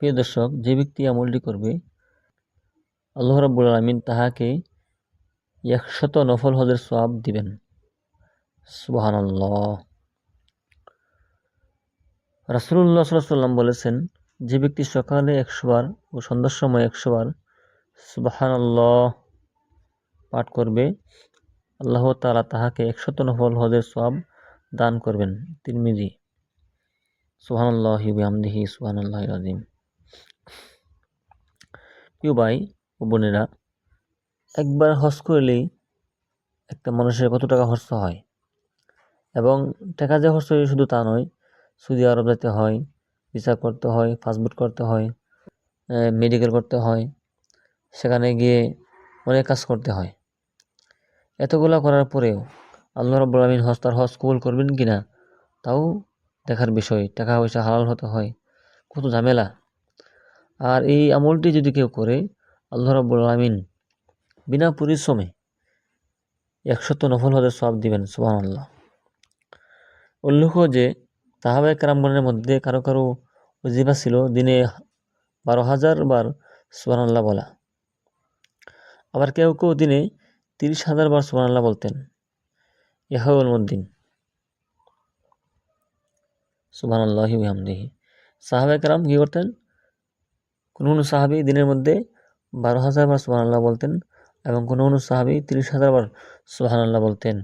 প্রিয় দর্শক, যে ব্যক্তি আমলটি করবে আল্লাহ রাব্বুল আলামিন তাহাকে 100 নফল হজের সওয়াব দিবেন। সুবহানাল্লাহ। রাসূলুল্লাহ সাল্লাল্লাহু আলাইহি ওয়াসাল্লাম বলেছেন, যে ব্যক্তি সকালে 100 বার ও সন্ধ্যার সময় 100 বার সুবহানাল্লাহ পাঠ করবে, আল্লাহ তাআলা তাহাকে 100 নফল হজের সওয়াব দান করবেন। তিরমিজি। সুবহানাল্লাহি ওয়া বিহামদিহি সুবহানাল্লাহিল আযীম। প্রিয় ভাই ও বোনেরা, একবার হজ করলেই একটা মানুষের কত টাকা খরচ হয়, এবং টাকা যে খরচ হয় শুধু তা নয়, সৌদি আরব যেতে হয়, ভিসা করতে হয়, পাসপোর্ট করতে হয়, মেডিকেল করতে হয়, সেখানে গিয়ে অনেক কাজ করতে হয়। এতগুলো করার পরেও আল্লাহ রাব্বুল আলামিন তার হজ কবুল করবেন কিনা তাও দেখার বিষয়। টাকা পয়সা হালাল হতে হয়, কত ঝামেলা। আর এই আমলটি যদি কেউ করে, আল্লাহ রাব্বুল আলামিন বিনা পরিশ্রমে 100 নফল হজের সওয়াব দিবেন। সুবহানাল্লাহ। উল্লেখ্য যে সাহাবায়ে কেরামগণের মধ্যে কারো কারো ওজিফা ছিল দিনে 12,000 বার সুবহানাল্লাহ বলা। আবার কেউ কেউ দিনে 30,000 বার সুবহানাল্লাহ বলতেন। ইহাউল মুদ্দিন। সুবহানাল্লাহি ওয়া বিহামদিহি। সাহাবায়ে কেরাম কি করতেন? কোন সাহাবী দিনের মধ্যে 12,000 বার সুবহানাল্লাহ বলতেন, এবং কোন সাহাবী 30,000 বার সুবহানাল্লাহ বলতেন।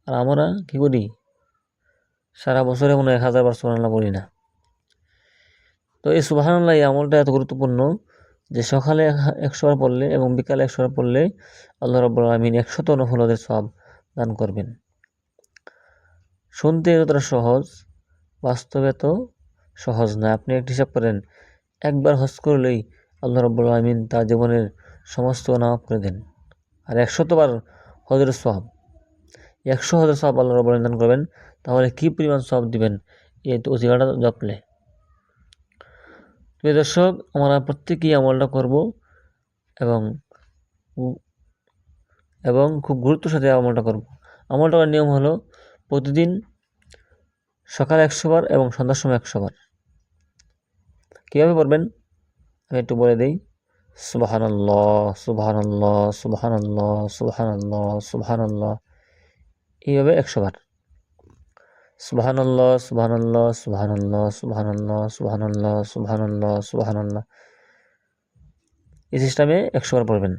আর আমরা কি করি? সারা বছরে 1,000 বার সুবহানাল্লাহ বলি না। তো এই সুবহানাল্লাহ এই আমলটা এত গুরুত্বপূর্ণ যে সকালে 100 বার পড়লে এবং বিকালে 100 বার পড়লে আল্লাহ রাব্বুল আলামিন 100 নফল হজের সওয়াব দান করবেন। শুনতে যতটা সহজ, বাস্তবে তো সহজ না। আপনি একটা হিসাব করেন, একবার হজ করলেই আল্লাহ রাব্বুল আলামিন তার জীবনের সমস্ত গুনাহ মাফ করে দেন। আর 100 বার হজের সওয়াব, 100 হজের সওয়াব আল্লাহ রাব্বুল আলামিন দান করবেন। তাহলে কি পরিমাণ সওয়াব দিবেন এই ওজিফাটা জপলে। প্রিয় দর্শক, আমরা প্রত্যেকেই আমলটা করব, এবং খুব গুরুত্বের সাথে আমলটা করব। আমলটা করার নিয়ম হলো প্রতিদিন সকালে 100 বার এবং সন্ধ্যার সময় 100 বার। কীভাবে পড়বেন আমি একটু বলে দেই। সুবহানাল্লাহ, সুবহানাল্লাহ, সুবহানাল্লাহ, সুবহানাল্লাহ, সুবহানাল্লাহ, এইভাবে 100 বার। সুবহানাল্লাহ, সুবহানাল্লাহ, সুবহানাল্লাহ, সুবহানাল্লাহ, সুবহানাল্লাহ, সুবহানাল্লাহ, সুবহানাল্লাহ, এই সিস্টেমে 100 বার পড়বেন।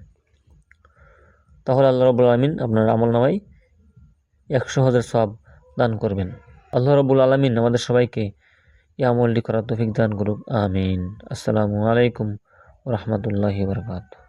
তাহলে আল্লাহ রাব্বুল আলামিন আপনার আমলনামায় 100 হজের সওয়াব দান করবেন। আল্লাহ রাব্বুল আলামিন আমাদের সবাইকে এই আমলটি করার তৌফিক দান করুক। আমিন। আসসালামু আলাইকুম ওয়া রাহমাতুল্লাহি ওয়া বারাকাতুহু।